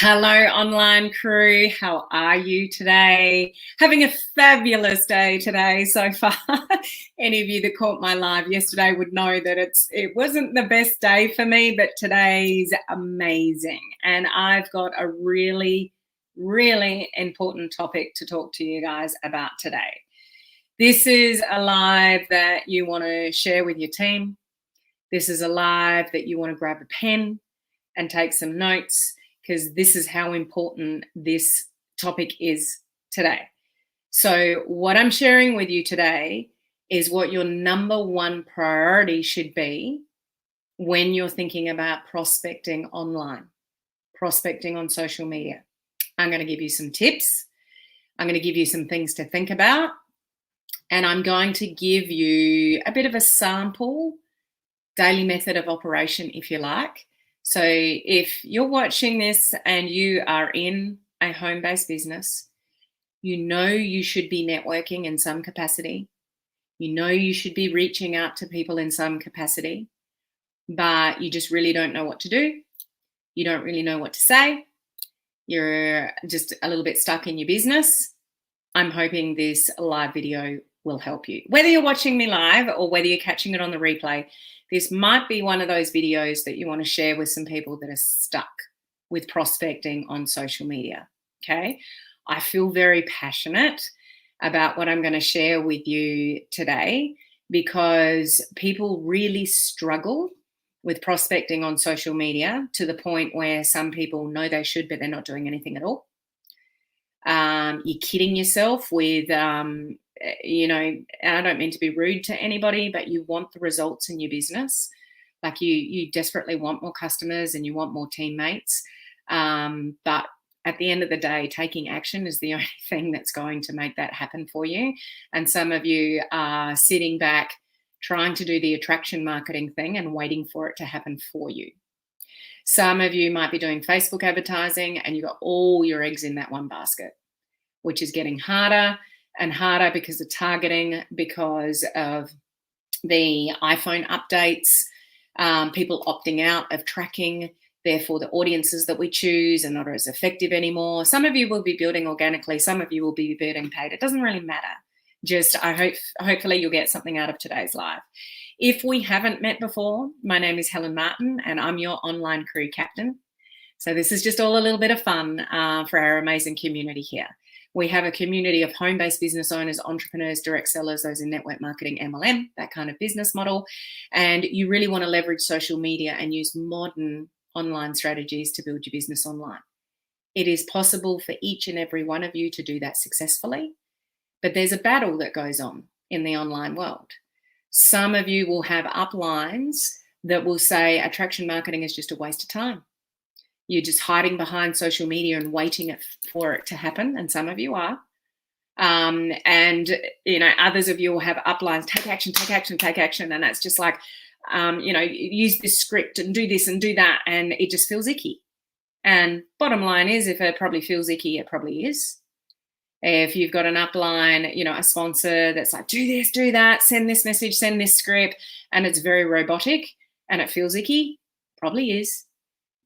Hello, online crew. How are you today? Having a fabulous day today so far. Any of you that caught my live yesterday would know that it wasn't the best day for me, but today's amazing. And I've got a really, really important topic to talk to you guys about today. This is a live that you want to share with your team. This is a live that you want to grab a pen and take some notes, because this is how important this topic is today. So what I'm sharing with you today is what your number one priority should be when you're thinking about prospecting online, prospecting on social media. I'm going to give you some tips. I'm going to give you some things to think about. And I'm going to give you a bit of a sample daily method of operation, if you like. So if you're watching this and you are in a home-based business, you know you should be networking in some capacity. You know you should be reaching out to people in some capacity, but you just really don't know what to do. You don't really know what to say. You're just a little bit stuck in your business. I'm hoping this live video will help you. Whether you're watching me live or whether you're catching it on the replay, this might be one of those videos that you want to share with some people that are stuck with prospecting on social media, okay? I feel very passionate about what I'm going to share with you today because people really struggle with prospecting on social media to the point where some people know they should, but they're not doing anything at all. You're kidding yourself with, and I don't mean to be rude to anybody, but you want the results in your business. Like you desperately want more customers and you want more teammates. But at the end of the day, taking action is the only thing that's going to make that happen for you. And some of you are sitting back trying to do the attraction marketing thing and waiting for it to happen for you. Some of you might be doing Facebook advertising and you've got all your eggs in that one basket, which is getting harder and harder because of targeting, because of the iPhone updates, people opting out of tracking. Therefore, the audiences that we choose are not as effective anymore. Some of you will be building organically. Some of you will be building paid. It doesn't really matter. Just hopefully you'll get something out of today's live. If we haven't met before, my name is Helen Martin and I'm your online crew captain. So this is just all a little bit of fun for our amazing community here. We have a community of home-based business owners, entrepreneurs, direct sellers, those in network marketing, MLM, that kind of business model. And you really want to leverage social media and use modern online strategies to build your business online. It is possible for each and every one of you to do that successfully, but there's a battle that goes on in the online world. Some of you will have uplines that will say attraction marketing is just a waste of time. You're just hiding behind social media and waiting for it to happen. And some of you are. And, others of you will have uplines, take action, take action, take action. And that's just like, use this script and do this and do that. And it just feels icky. And bottom line is, if it probably feels icky, it probably is. If you've got an upline, a sponsor that's like, do this, do that, send this message, send this script, and it's very robotic and it feels icky, probably is.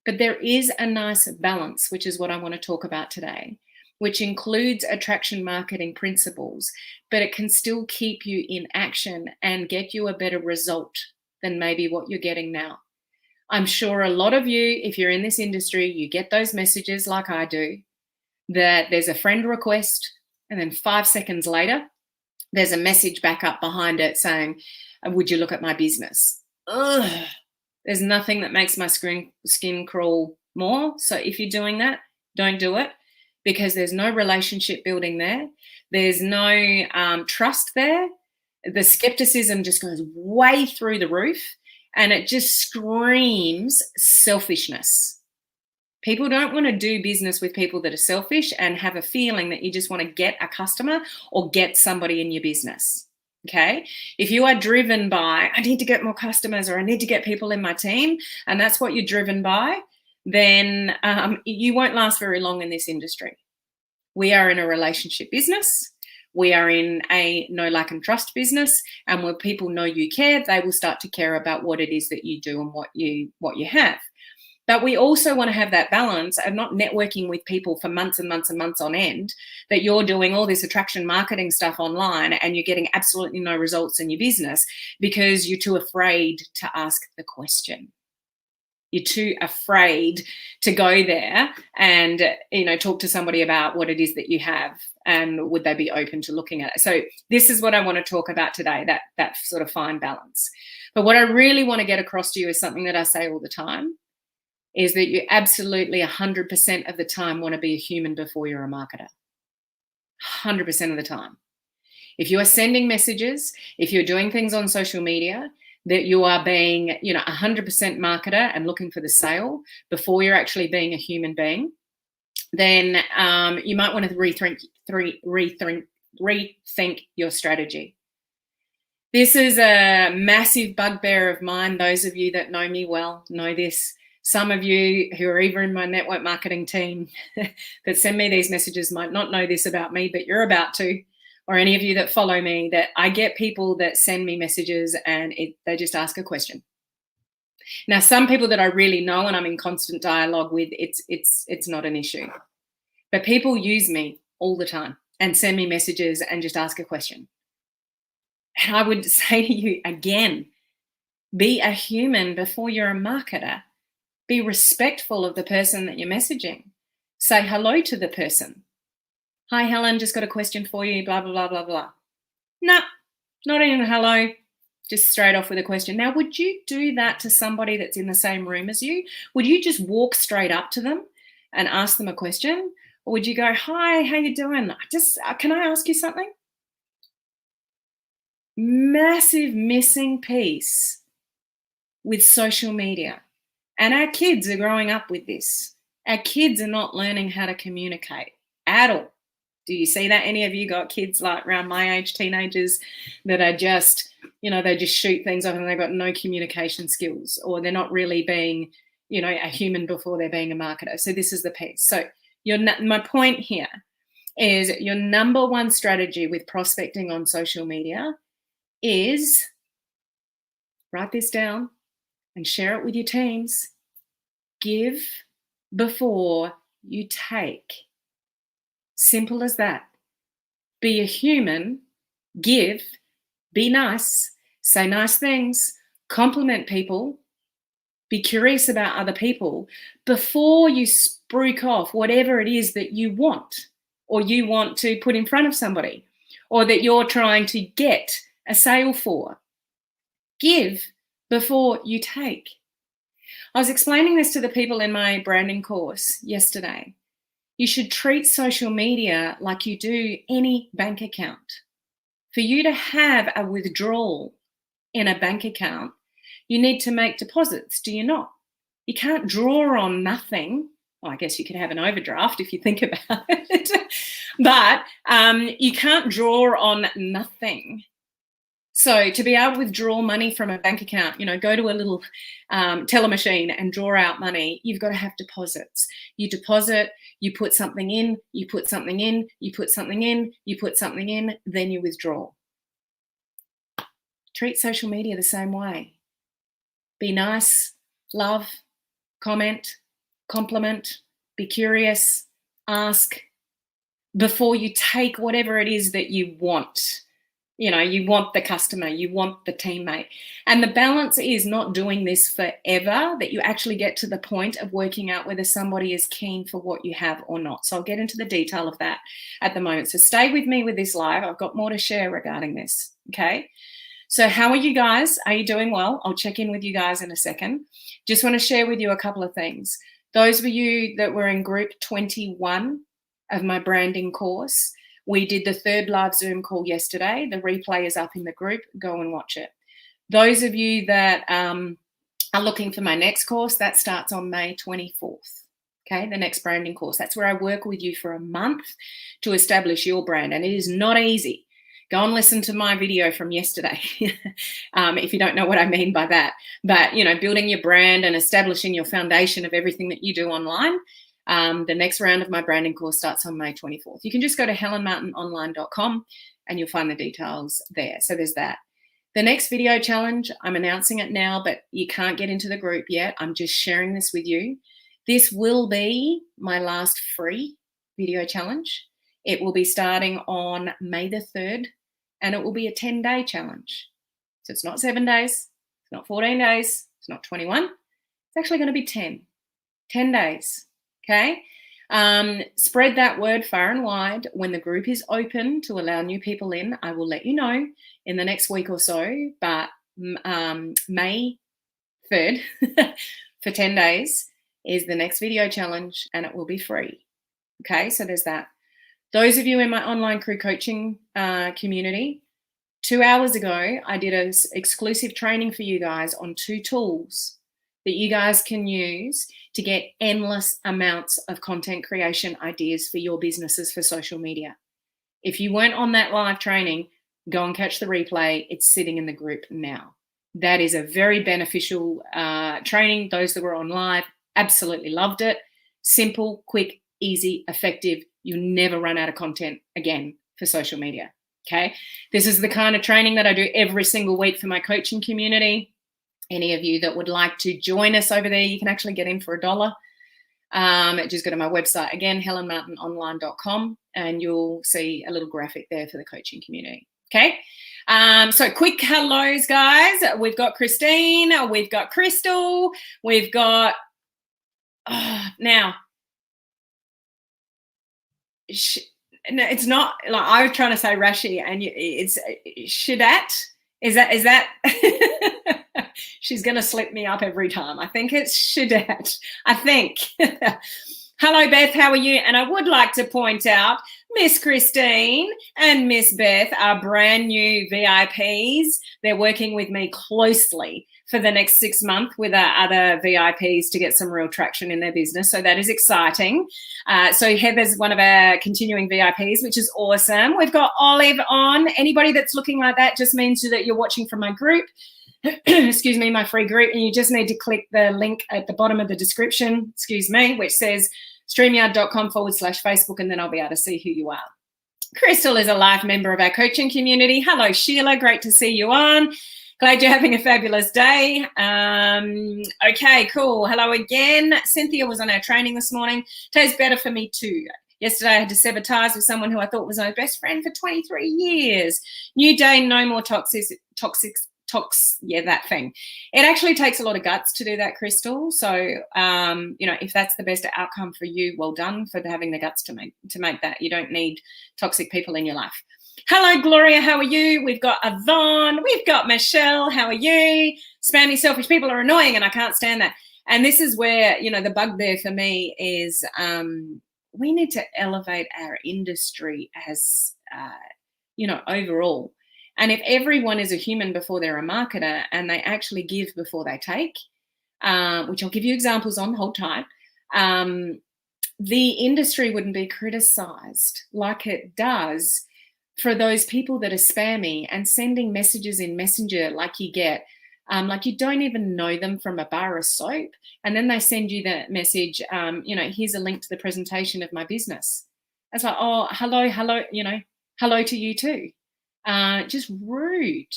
But there is a nice balance, which is what I want to talk about today, which includes attraction marketing principles, but it can still keep you in action and get you a better result than maybe what you're getting now. I'm sure a lot of you, if you're in this industry, you get those messages like I do, that there's a friend request and then 5 seconds later, there's a message back up behind it saying, would you look at my business? Ugh. There's nothing that makes my skin crawl more. So if you're doing that, don't do it, because there's no relationship building there. There's no trust there. The skepticism just goes way through the roof and it just screams selfishness. People don't want to do business with people that are selfish and have a feeling that you just want to get a customer or get somebody in your business. Okay, if you are driven by, I need to get more customers or I need to get people in my team, and that's what you're driven by, then you won't last very long in this industry. We are in a relationship business. We are in a know, like, and trust business. And when people know you care, they will start to care about what it is that you do and what you have. But we also want to have that balance of not networking with people for months and months and months on end, that you're doing all this attraction marketing stuff online and you're getting absolutely no results in your business because you're too afraid to ask the question. You're too afraid to go there and, talk to somebody about what it is that you have and would they be open to looking at it. So this is what I want to talk about today, that sort of fine balance. But what I really want to get across to you is something that I say all the time, is that you absolutely 100% of the time want to be a human before you're a marketer. 100% of the time. If you are sending messages, if you're doing things on social media, that you are being, 100% marketer and looking for the sale before you're actually being a human being, then you might want to rethink your strategy. This is a massive bugbear of mine. Those of you that know me well know this. Some of you who are either in my network marketing team that send me these messages might not know this about me, but you're about to. Or any of you that follow me, that I get people that send me messages and they just ask a question. Now, some people that I really know and I'm in constant dialogue with, it's not an issue. But people use me all the time and send me messages and just ask a question. And I would say to you again, be a human before you're a marketer. Be respectful of the person that you're messaging. Say hello to the person. Hi, Helen, just got a question for you, blah, blah, blah, blah, blah. No, not even a hello, just straight off with a question. Now, would you do that to somebody that's in the same room as you? Would you just walk straight up to them and ask them a question? Or would you go, hi, how you doing? Can I ask you something? Massive missing piece with social media. And our kids are growing up with this. Our kids are not learning how to communicate at all. Do you see that? Any of you got kids like around my age, teenagers, that are just, they just shoot things off and they've got no communication skills, or they're not really being, a human before they're being a marketer. So this is the piece. So my point here is your number one strategy with prospecting on social media is, write this down and share it with your teams, give before you take. Simple as that. Be a human, give, be nice, say nice things, compliment people, be curious about other people before you spruik off whatever it is that you want, or you want to put in front of somebody, or that you're trying to get a sale for. Give before you take. I was explaining this to the people in my branding course yesterday. You should treat social media like you do any bank account. For you to have a withdrawal in a bank account, you need to make deposits, do you not? You can't draw on nothing. Well, I guess you could have an overdraft if you think about it. But you can't draw on nothing. So to be able to withdraw money from a bank account, go to a little teller machine and draw out money, you've got to have deposits. You deposit, you put something in, you put something in, you put something in, you put something in, then you withdraw. Treat social media the same way. Be nice, love, comment, compliment, be curious, ask before you take whatever it is that you want. You want the customer, you want the teammate. And the balance is not doing this forever, that you actually get to the point of working out whether somebody is keen for what you have or not. So I'll get into the detail of that at the moment. So stay with me with this live. I've got more to share regarding this, okay? So how are you guys? Are you doing well? I'll check in with you guys in a second. Just want to share with you a couple of things. Those of you that were in group 21 of my branding course, we did the third live Zoom call yesterday. The replay is up in the group. Go and watch it. Those of you that are looking for my next course, that starts on May 24th. Okay, the next branding course. That's where I work with you for a month to establish your brand. And it is not easy. Go and listen to my video from yesterday if you don't know what I mean by that. But, building your brand and establishing your foundation of everything that you do online. The next round of my branding course starts on May 24th. You can just go to helenmartinonline.com and you'll find the details there. So there's that. The next video challenge, I'm announcing it now, but you can't get into the group yet. I'm just sharing this with you. This will be my last free video challenge. It will be starting on May the 3rd, and it will be a 10-day challenge. So it's not 7 days, it's not 14 days, it's not 21. It's actually going to be 10 days, okay? Spread that word far and wide. When the group is open to allow new people in, I will let you know in the next week or so, but May 3rd for 10 days is the next video challenge, and it will be free. Okay, so there's that. Those of you in my online crew coaching community, 2 hours ago, I did an exclusive training for you guys on 2 tools that you guys can use to get endless amounts of content creation ideas for your businesses for social media. If you weren't on that live training, go and catch the replay. It's sitting in the group now. That is a very beneficial training. Those that were on live absolutely loved it. Simple, quick, easy, effective. You'll never run out of content again for social media. Okay. This is the kind of training that I do every single week for my coaching community. Any of you that would like to join us over there, you can actually get in for $1. Just go to my website again, helenmartinonline.com, and you'll see a little graphic there for the coaching community. Okay. So quick hellos, guys. We've got Christine, we've got Crystal, we've got now. No, it's not like I was trying to say Rashi, and it's Shidat. Is that? She's going to slip me up every time. I think it's Shidat. I think. Hello, Beth. How are you? And I would like to point out Miss Christine and Miss Beth are brand new VIPs. They're working with me closely for the next 6 months with other VIPs to get some real traction in their business. So that is exciting. So Heather's one of our continuing VIPs, which is awesome. We've got Olive on. Anybody that's looking like that just means that you're watching from my group. Excuse me, my free group. And you just need to click the link at the bottom of the description, which says streamyard.com/Facebook, and then I'll be able to see who you are. Crystal is a live member of our coaching community. Hello, Sheila. Great to see you on. Glad you're having a fabulous day. Okay, cool. Hello again. Cynthia was on our training this morning. Today's better for me too. Yesterday I had to sever ties with someone who I thought was my best friend for 23 years. New day, no more yeah, that thing. It actually takes a lot of guts to do that, Crystal. So, if that's the best outcome for you, well done for having the guts to make that. You don't need toxic people in your life. Hello, Gloria. How are you? We've got Yvonne. We've got Michelle. How are you? Spammy, selfish people are annoying, and I can't stand that. And this is where, the bugbear for me is we need to elevate our industry as, overall. And if everyone is a human before they're a marketer and they actually give before they take, which I'll give you examples on, hold tight, the industry wouldn't be criticized like it does for those people that are spammy and sending messages in Messenger like you get, like you don't even know them from a bar of soap. And then they send you that message, here's a link to the presentation of my business. It's like, oh, hello, hello to you too. Just rude.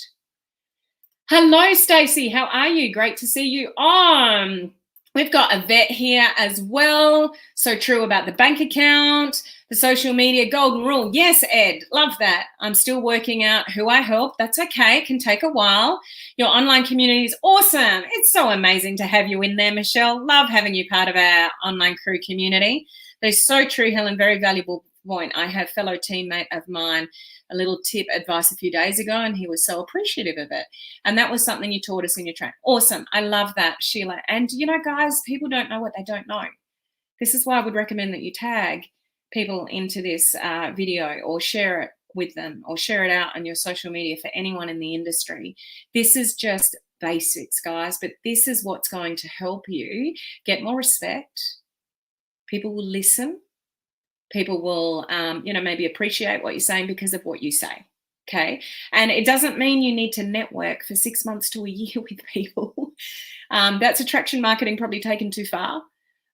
Hello, Stacey. How are you? Great to see you on. We've got a vet here as well. So true about the bank account, the social media golden rule. Yes, Ed, love that. I'm still working out who I help. That's okay. It can take a while. Your online community is awesome. It's so amazing to have you in there, Michelle. Love having you part of our online crew community. They're so true, Helen. Very valuable point. I have fellow teammate of mine a little tip advice a few days ago, and he was so appreciative of it. And that was something you taught us in your training. Awesome. I love that, Sheila. And, guys, people don't know what they don't know. This is why I would recommend that you tag people into this video or share it with them or share it out on your social media for anyone in the industry. This is just basics, guys, but this is what's going to help you get more respect. People will listen. People will, maybe appreciate what you're saying because of what you say, okay? And it doesn't mean you need to network for 6 months to a year with people. That's attraction marketing probably taken too far.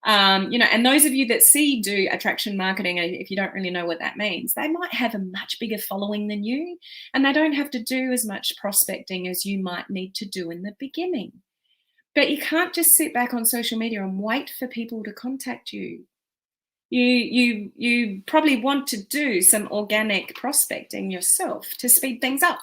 And those of you that do attraction marketing, if you don't really know what that means, they might have a much bigger following than you, and they don't have to do as much prospecting as you might need to do in the beginning. But you can't just sit back on social media and wait for people to contact you. You probably want to do some organic prospecting yourself to speed things up.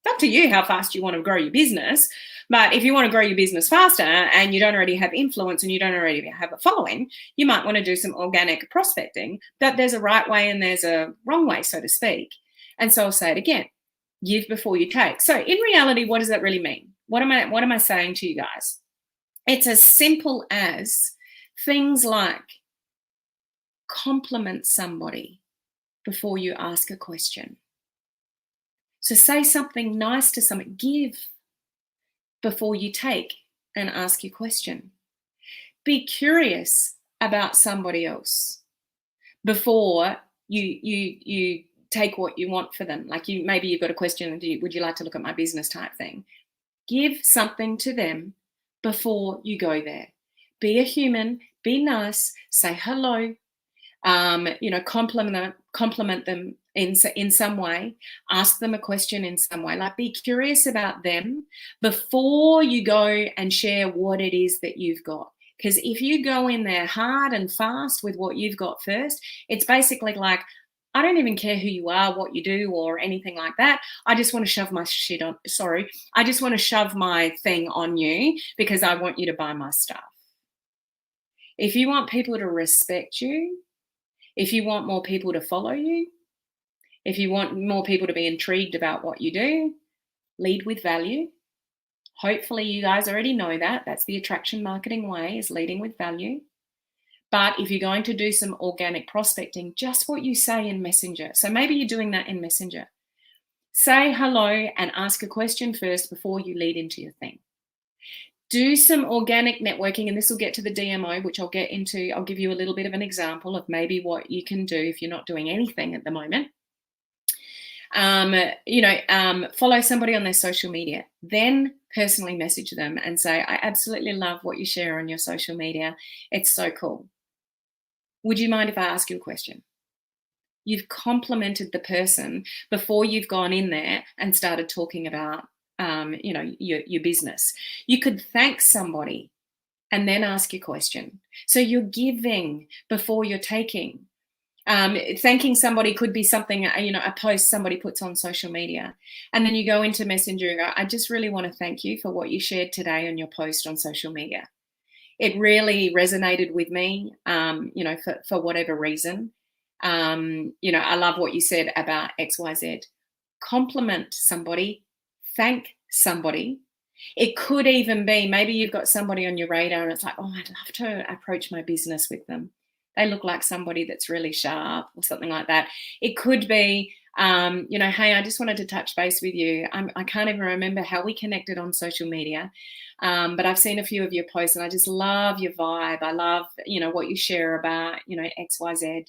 It's up to you how fast you want to grow your business. But if you want to grow your business faster and you don't already have influence and you don't already have a following, you might want to do some organic prospecting. But there's a right way and there's a wrong way, so to speak. And so I'll say it again, give before you take. So in reality, what does that really mean? What am I saying to you guys? It's as simple as things like compliment somebody before you ask a question. So say something nice to someone, give before you take and ask your question. Be curious about somebody else before you take what you want for them. Like maybe you've got a question, would you like to look at my business type thing? Give something to them before you go there. Be a human, be nice, say hello, compliment them in some way, ask them a question in some way, like be curious about them before you go and share what it is that you've got. Because if you go in there hard and fast with what you've got first, it's basically like, I don't even care who you are, what you do, or anything like that. I just want to shove my I just want to shove my thing on you because I want you to buy my stuff. If you want people to respect you, if you want more people to follow you, if you want more people to be intrigued about what you do, lead with value. Hopefully you guys already know that. That's the attraction marketing way, is leading with value. But if you're going to do some organic prospecting, just what you say in Messenger. So maybe you're doing that in Messenger. Say hello and ask a question first before you lead into your thing. Do some organic networking, and this will get to the DMO, which I'll get into. I'll give you a little bit of an example of maybe what you can do if you're not doing anything at the moment. Follow somebody on their social media, then personally message them and say, I absolutely love what you share on your social media. It's so cool. Would you mind if I ask you a question? You've complimented the person before you've gone in there and started talking about your business. You could thank somebody and then ask your question. So you're giving before you're taking. Thanking somebody could be something, a post somebody puts on social media. And then you go into Messenger and go, I just really want to thank you for what you shared today on your post on social media. It really resonated with me, for whatever reason. I love what you said about XYZ. Compliment somebody, thank somebody. It could even be, maybe you've got somebody on your radar and it's like, oh, I'd love to approach my business with them. They look like somebody that's really sharp or something like that. It could be, hey, I just wanted to touch base with you. I can't even remember how we connected on social media, but I've seen a few of your posts and I just love your vibe. I love, what you share about, XYZ.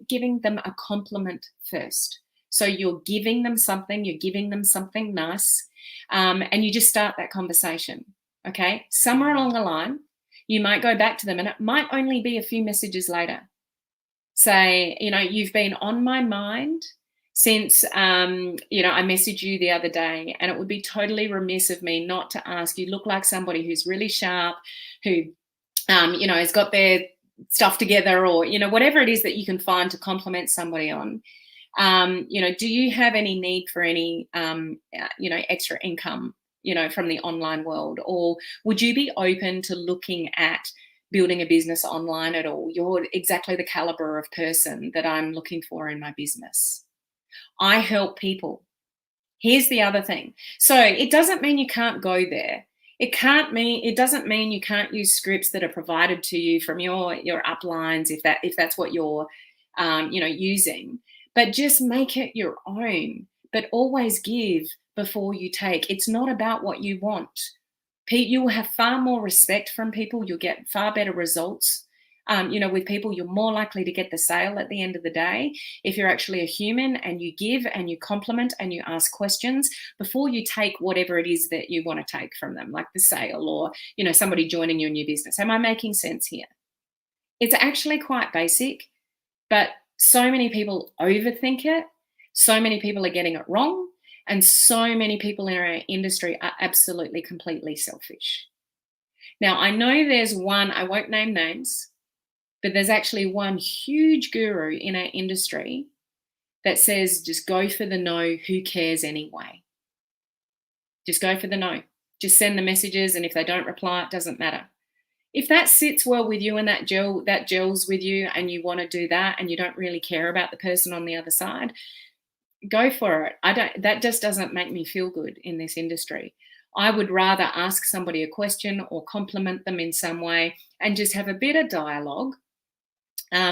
Giving them a compliment first. So you're giving them something nice, and you just start that conversation, okay? Somewhere along the line, you might go back to them and it might only be a few messages later. Say, you've been on my mind since, I messaged you the other day, and it would be totally remiss of me not to ask. You look like somebody who's really sharp, who, has got their stuff together, or, whatever it is that you can find to compliment somebody on. Do you have any need for any, extra income, from the online world? Or would you be open to looking at building a business online at all? You're exactly the caliber of person that I'm looking for in my business. I help people. Here's the other thing. So it doesn't mean you can't go there. It doesn't mean you can't use scripts that are provided to you from your Uplines, if that's what you're, using. But just make it your own. But always give before you take. It's not about what you want. You will have far more respect from people. You'll get far better results With people, you're more likely to get the sale at the end of the day if you're actually a human and you give and you compliment and you ask questions before you take whatever it is that you want to take from them, like the sale or, somebody joining your new business. Am I making sense here? It's actually quite basic, but so many people overthink it. So many people are getting it wrong. And so many people in our industry are absolutely, completely selfish. Now, I know there's one, I won't name names, but there's actually one huge guru in our industry that says, just go for the no, who cares anyway? Just go for the no. Just send the messages, and if they don't reply, it doesn't matter. If that sits well with you and that gels with you and you want to do that and you don't really care about the person on the other side, go for it. That just doesn't make me feel good in this industry. I would rather ask somebody a question or compliment them in some way and just have a bit of dialogue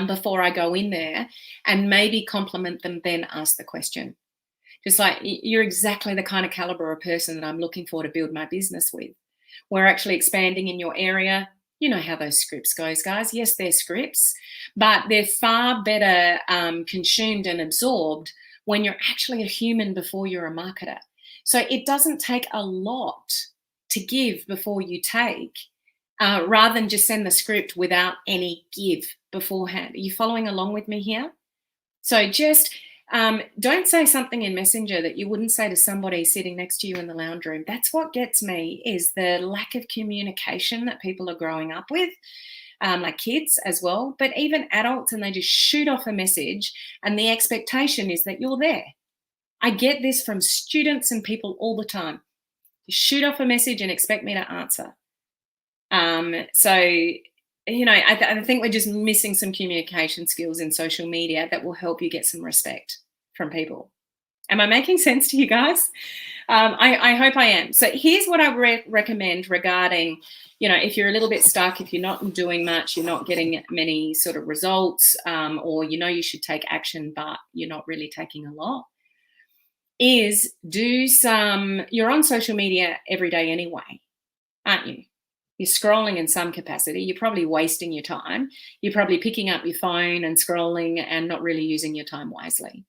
before I go in there and maybe compliment them, then ask the question. Just like, you're exactly the kind of caliber of person that I'm looking for to build my business with. We're actually expanding in your area. You know how those scripts goes, guys. Yes, they're scripts, but they're far better consumed and absorbed when you're actually a human before you're a marketer. So it doesn't take a lot to give before you take, rather than just send the script without any give beforehand. Are you following along with me here? So just don't say something in Messenger that you wouldn't say to somebody sitting next to you in the lounge room. That's what gets me, is the lack of communication that people are growing up with. Like kids as well, but even adults, and they just shoot off a message and the expectation is that you're there. I get this from students and people all the time. You shoot off a message and expect me to answer. I think we're just missing some communication skills in social media that will help you get some respect from people. Am I making sense to you guys? I hope I am. So here's what I recommend regarding, if you're a little bit stuck, if you're not doing much, you're not getting many sort of results, or you should take action, but you're not really taking a lot, is you're on social media every day anyway, aren't you? You're scrolling in some capacity. You're probably wasting your time. You're probably picking up your phone and scrolling and not really using your time wisely.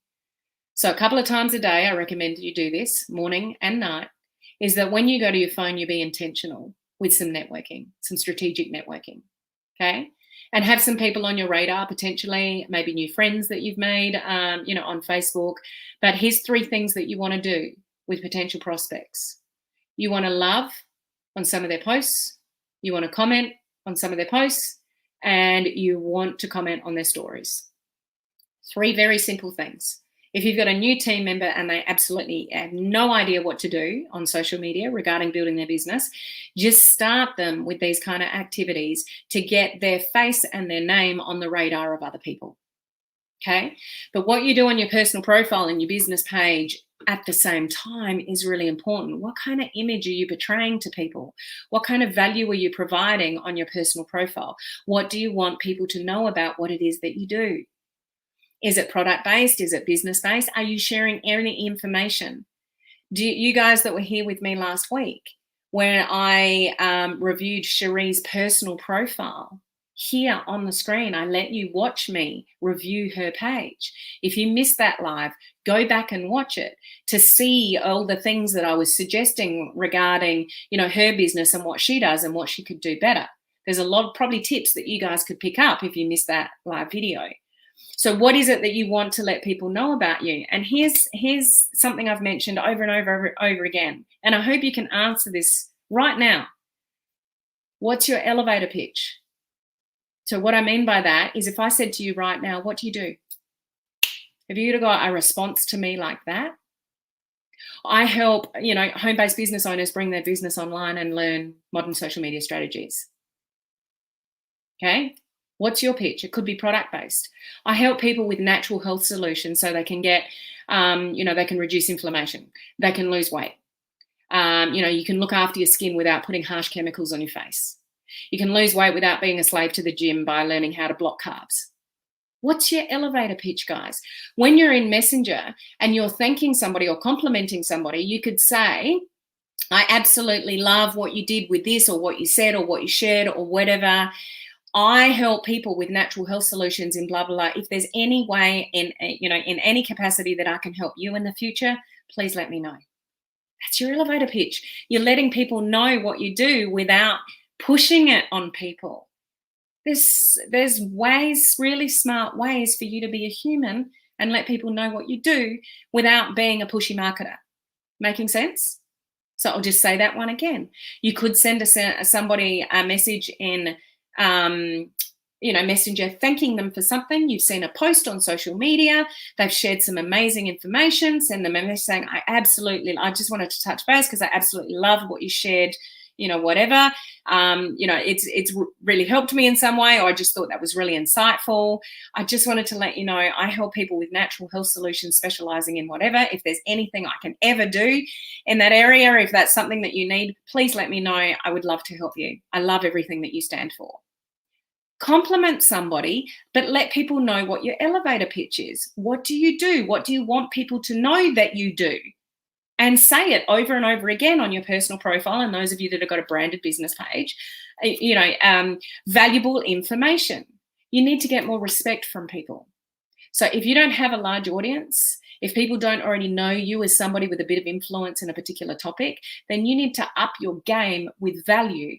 So a couple of times a day, I recommend you do this, morning and night, is that when you go to your phone, you be intentional with some networking, some strategic networking, okay? And have some people on your radar, potentially, maybe new friends that you've made, on Facebook. But here's 3 things that you want to do with potential prospects. You want to love on some of their posts, you want to comment on some of their posts, and you want to comment on their stories. 3 very simple things. If you've got a new team member and they absolutely have no idea what to do on social media regarding building their business, just start them with these kind of activities to get their face and their name on the radar of other people. Okay? But what you do on your personal profile and your business page at the same time is really important. What kind of image are you portraying to people? What kind of value are you providing on your personal profile? What do you want people to know about what it is that you do? Is it product-based? Is it business-based? Are you sharing any information? Do you guys that were here with me last week, when I reviewed Cherie's personal profile, here on the screen, I let you watch me review her page. If you missed that live, go back and watch it to see all the things that I was suggesting regarding, her business and what she does and what she could do better. There's a lot of probably tips that you guys could pick up if you missed that live video. So what is it that you want to let people know about you? And here's something I've mentioned over and over again. And I hope you can answer this right now. What's your elevator pitch? So what I mean by that is, if I said to you right now, what do you do? Have you got a response to me like that? I help, home-based business owners bring their business online and learn modern social media strategies. Okay? What's your pitch? It could be product-based. I help people with natural health solutions so they can get, they can reduce inflammation. They can lose weight. You can look after your skin without putting harsh chemicals on your face. You can lose weight without being a slave to the gym by learning how to block carbs. What's your elevator pitch, guys? When you're in Messenger and you're thanking somebody or complimenting somebody, you could say, I absolutely love what you did with this, or what you said, or what you shared, or whatever. I help people with natural health solutions in blah, blah, blah. If there's any way in any capacity that I can help you in the future, please let me know. That's your elevator pitch. You're letting people know what you do without pushing it on people. There's ways, really smart ways for you to be a human and let people know what you do without being a pushy marketer. Making sense? So I'll just say that one again. You could send somebody a message in Messenger, thanking them for something. You've seen a post on social media. They've shared some amazing information. Send them a message saying, I just wanted to touch base because I absolutely love what you shared, whatever. It's really helped me in some way, or I just thought that was really insightful. I just wanted to let you know I help people with natural health solutions, specializing in whatever. If there's anything I can ever do in that area, if that's something that you need, please let me know. I would love to help you. I love everything that you stand for. Compliment somebody, but let people know what your elevator pitch is. What do you do? What do you want people to know that you do? And say it over and over again on your personal profile. And those of you that have got a branded business page, valuable information. You need to get more respect from people. So if you don't have a large audience, if people don't already know you as somebody with a bit of influence in a particular topic, then you need to up your game with value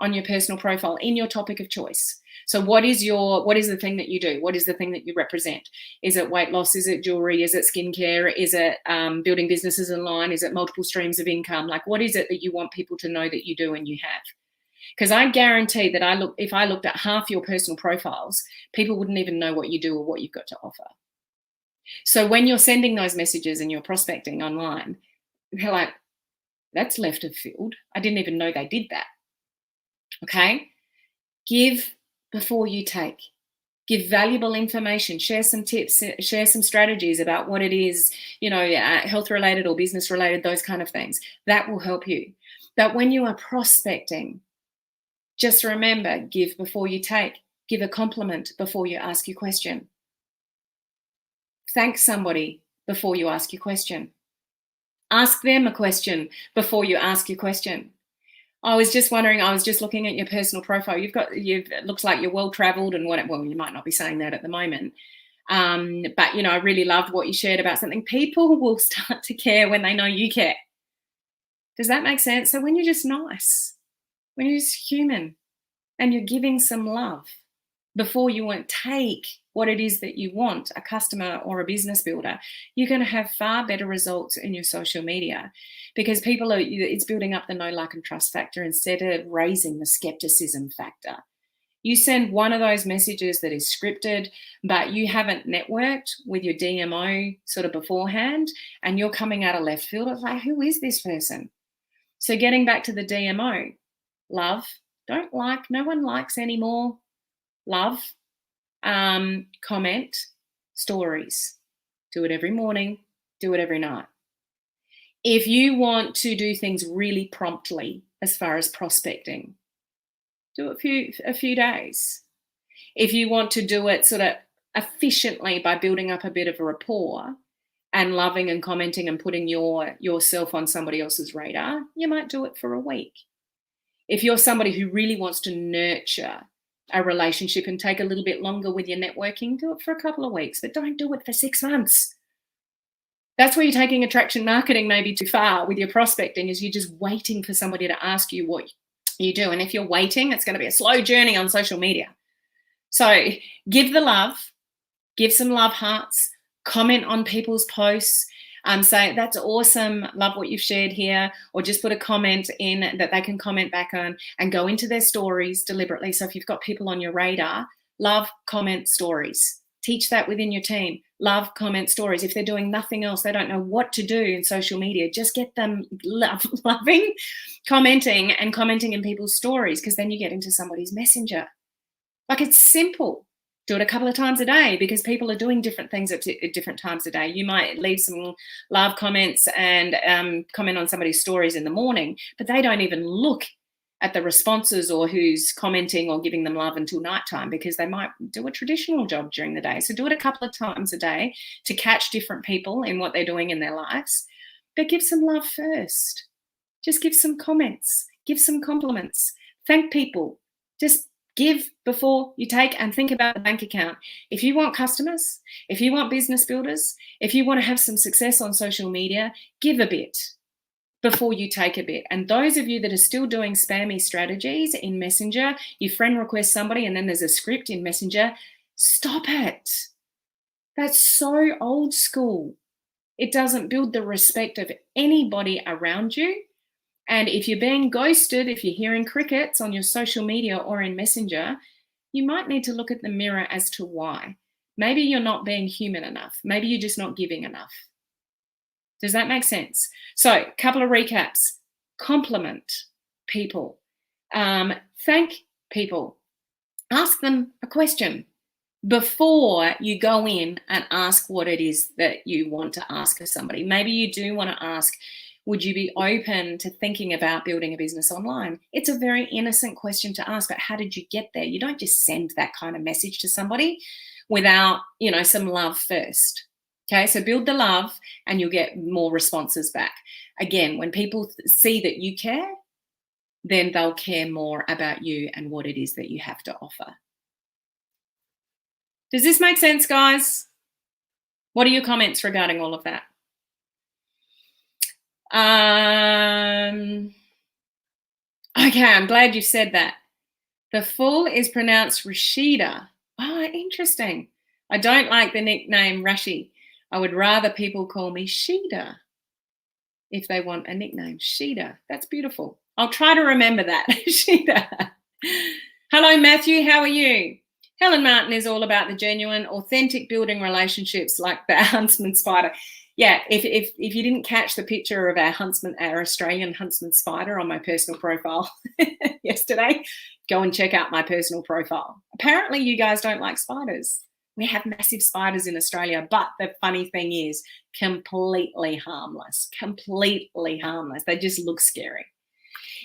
on your personal profile in your topic of choice. So what is the thing that you do? What is the thing that you represent? Is it weight loss? Is it jewelry? Is it skincare? Is it building businesses online? Is it multiple streams of income? Like, what is it that you want people to know that you do and you have? Because I guarantee that if I looked at half your personal profiles, people wouldn't even know what you do or what you've got to offer. So when you're sending those messages and you're prospecting online, they're like, that's left of field. I didn't even know they did that. Okay? Give before you take. Give valuable information, share some tips, share some strategies about what it is, health related or business related, those kind of things. That will help you. But when you are prospecting, just remember, give before you take. Give a compliment before you ask your question. Thank somebody before you ask your question. Ask them a question before you ask your question. I was just looking at your personal profile. It looks like you're well-traveled and well, you might not be saying that at the moment. But, I really loved what you shared about something. People will start to care when they know you care. Does that make sense? So when you're just nice, when you're just human and you're giving some love before you take what it is that you want, a customer or a business builder, you're going to have far better results in your social media because it's building up the know, like, and trust factor instead of raising the skepticism factor. You send one of those messages that is scripted, but you haven't networked with your DMO sort of beforehand, and you're coming out of left field. It's like, who is this person? So getting back to the DMO, love, don't like, no one likes anymore. Love, comment, stories. Do it every morning, do it every night. If you want to do things really promptly as far as prospecting, do it a few days. If you want to do it sort of efficiently by building up a bit of a rapport and loving and commenting and putting yourself on somebody else's radar, you might do it for a week. If you're somebody who really wants to nurture a relationship and take a little bit longer with your networking, do it for a couple of weeks, but don't do it for 6 months. That's where you're taking attraction marketing maybe too far with your prospecting, is you're just waiting for somebody to ask you what you do. And if you're waiting, it's going to be a slow journey on social media. So give the love, give some love hearts, comment on people's posts, say, that's awesome, love what you've shared here, or just put a comment in that they can comment back on and go into their stories deliberately. So if you've got people on your radar, love, comment, stories. Teach that within your team. Love, comment, stories. If they're doing nothing else, they don't know what to do in social media, just get them loving, commenting in people's stories, because then you get into somebody's messenger. Like, it's simple. Do it a couple of times a day, because people are doing different things at different times a day. You might leave some love comments and comment on somebody's stories in the morning, but they don't even look at the responses or who's commenting or giving them love until nighttime, because they might do a traditional job during the day. So do it a couple of times a day to catch different people in what they're doing in their lives, but give some love first. Just give some comments, give some compliments, thank people. Just Give before you take, and think about the bank account. If you want customers, if you want business builders, if you want to have some success on social media, give a bit before you take a bit. And those of you that are still doing spammy strategies in Messenger, you friend request somebody and then there's a script in Messenger, stop it. That's so old school. It doesn't build the respect of anybody around you. And if you're being ghosted, if you're hearing crickets on your social media or in Messenger, you might need to look at the mirror as to why. Maybe you're not being human enough. Maybe you're just not giving enough. Does that make sense? So, a couple of recaps. Compliment people. Thank people. Ask them a question before you go in and ask what it is that you want to ask of somebody. Maybe you do want to ask, would you be open to thinking about building a business online? It's a very innocent question to ask, but how did you get there? You don't just send that kind of message to somebody without, some love first. Okay, so build the love and you'll get more responses back. Again, when people see that you care, then they'll care more about you and what it is that you have to offer. Does this make sense, guys? What are your comments regarding all of that? Okay, I'm glad you said that. The full is pronounced Rashida. Oh, interesting. I don't like the nickname Rashi. I would rather people call me Sheeda if they want a nickname. Sheeda. That's beautiful. I'll try to remember that. Sheeda. Hello, Matthew. How are you? Helen Martin is all about the genuine, authentic building relationships like the huntsman spider. Yeah, if you didn't catch the picture of our Australian huntsman spider on my personal profile yesterday, go and check out my personal profile. Apparently you guys don't like spiders. We have massive spiders in Australia, but the funny thing is completely harmless, completely harmless. They just look scary.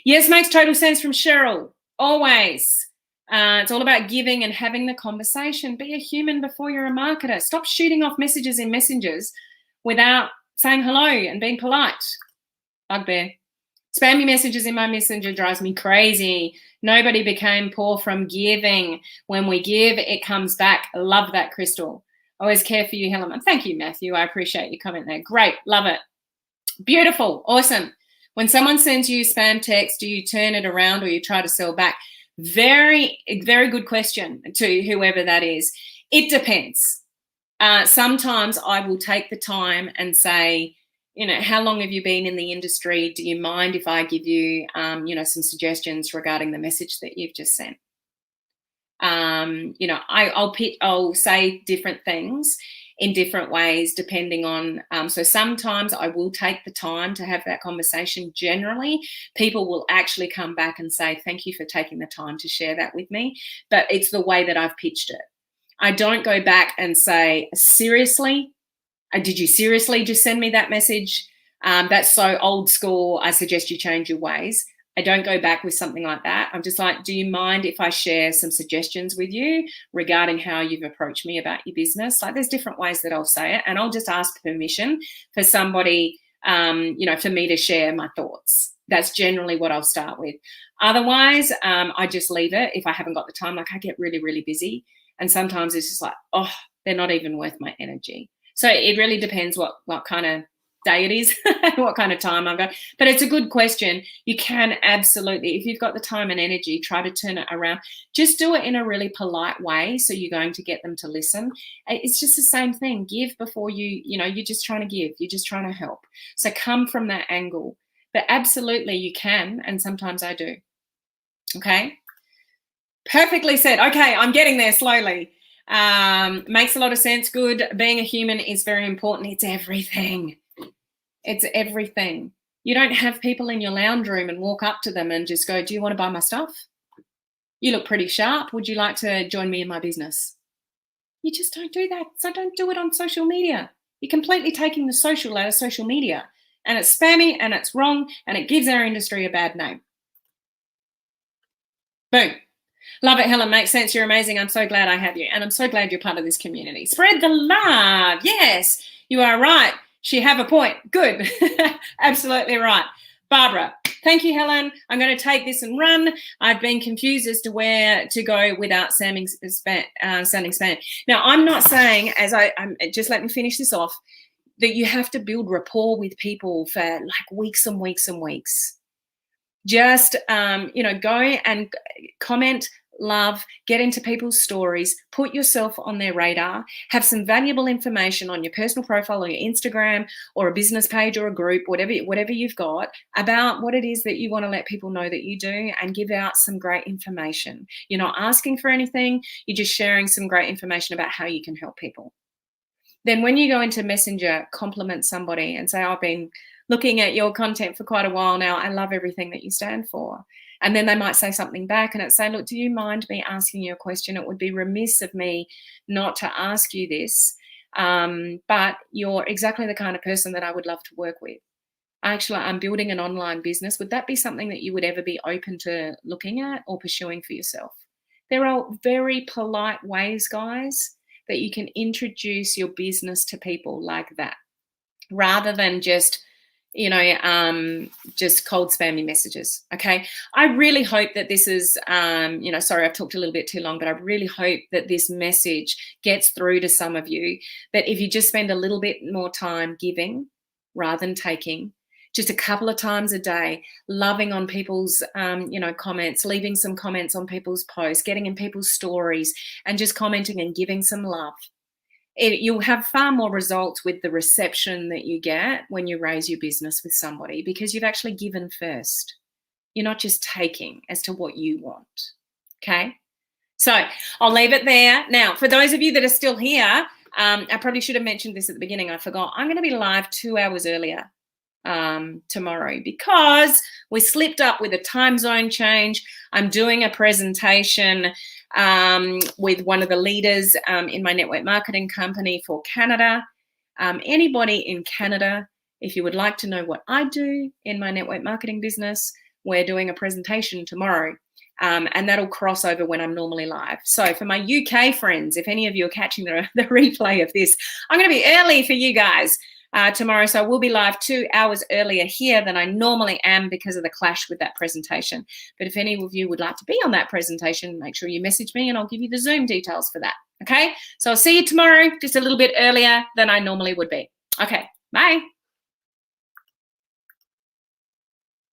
Yes, makes total sense from Cheryl, always. It's all about giving and having the conversation. Be a human before you're a marketer. Stop shooting off messages in messengers without saying hello and being polite. Bugbear. Spammy messages in my messenger drives me crazy. Nobody became poor from giving. When we give, it comes back. Love that, Crystal. Always care for you, Helen. Thank you, Matthew. I appreciate your comment there. Great. Love it. Beautiful. Awesome. When someone sends you spam text, do you turn it around or you try to sell back? Very, very good question to whoever that is. It depends. Sometimes I will take the time and say, how long have you been in the industry? Do you mind if I give you, some suggestions regarding the message that you've just sent? I'll say different things in different ways depending on, so sometimes I will take the time to have that conversation. Generally, people will actually come back and say, thank you for taking the time to share that with me. But it's the way that I've pitched it. I don't go back and say, seriously? Did you seriously just send me that message? That's so old school. I suggest you change your ways. I don't go back with something like that. I'm just like, do you mind if I share some suggestions with you regarding how you've approached me about your business? Like, there's different ways that I'll say it, and I'll just ask permission for somebody, for me to share my thoughts. That's generally what I'll start with. Otherwise, I just leave it if I haven't got the time. Like, I get really, really busy, and sometimes it's just like, oh, they're not even worth my energy. So it really depends what kind of day it is, what kind of time I've got. But it's a good question. You can absolutely, if you've got the time and energy, try to turn it around. Just do it in a really polite way, so you're going to get them to listen. It's just the same thing. Give before you're just trying to give. You're just trying to help. So come from that angle. But absolutely you can, and sometimes I do. Okay? Perfectly said. Okay, I'm getting there slowly. Makes a lot of sense. Good. Being a human is very important. It's everything. It's everything. You don't have people in your lounge room and walk up to them and just go, do you want to buy my stuff? You look pretty sharp. Would you like to join me in my business? You just don't do that. So don't do it on social media. You're completely taking the social out of social media, and it's spammy and it's wrong and it gives our industry a bad name. Boom. Love it, Helen. Makes sense. You're amazing. I'm so glad I have you. And I'm so glad you're part of this community. Spread the love. Yes, you are right. She have a point. Good. Absolutely right. Barbara, Thank you, Helen. I'm going to take this and run. I've been confused as to where to go without sounding spam. Now, I'm not saying, just let me finish this off, that you have to build rapport with people for like weeks and weeks and weeks. Just, go and comment, love, get into people's stories, put yourself on their radar, have some valuable information on your personal profile or your Instagram or a business page or a group, whatever you've got, about what it is that you want to let people know that you do, and give out some great information. You're not asking for anything, you're just sharing some great information about how you can help people. Then when you go into Messenger, compliment somebody and say, I've been looking at your content for quite a while now. I love everything that you stand for. And then they might say something back and it's say, look, do you mind me asking you a question? It would be remiss of me not to ask you this, but you're exactly the kind of person that I would love to work with. Actually, I'm building an online business. Would that be something that you would ever be open to looking at or pursuing for yourself? There are very polite ways, guys, that you can introduce your business to people like that, rather than just cold spammy messages. Okay. I really hope that this is, sorry, I've talked a little bit too long, but I really hope that this message gets through to some of you, that if you just spend a little bit more time giving rather than taking, just a couple of times a day, loving on people's, comments, leaving some comments on people's posts, getting in people's stories and just commenting and giving some love. You'll have far more results with the reception that you get when you raise your business with somebody, because you've actually given first. You're not just taking as to what you want. Okay. So I'll leave it there. Now, for those of you that are still here, I probably should have mentioned this at the beginning. I forgot. I'm going to be live 2 hours earlier tomorrow, because we slipped up with a time zone change. I'm doing a presentation with one of the leaders in my network marketing company for Canada. Anybody in Canada, if you would like to know what I do in my network marketing business, we're doing a presentation tomorrow. And that'll cross over when I'm normally live. So for my UK friends, if any of you are catching the replay of this, I'm going to be early for you guys tomorrow. So we'll be live 2 hours earlier here than I normally am because of the clash with that presentation. But if any of you would like to be on that presentation, make sure you message me and I'll give you the Zoom details for that. Okay. So I'll see you tomorrow, just a little bit earlier than I normally would be. Okay. Bye.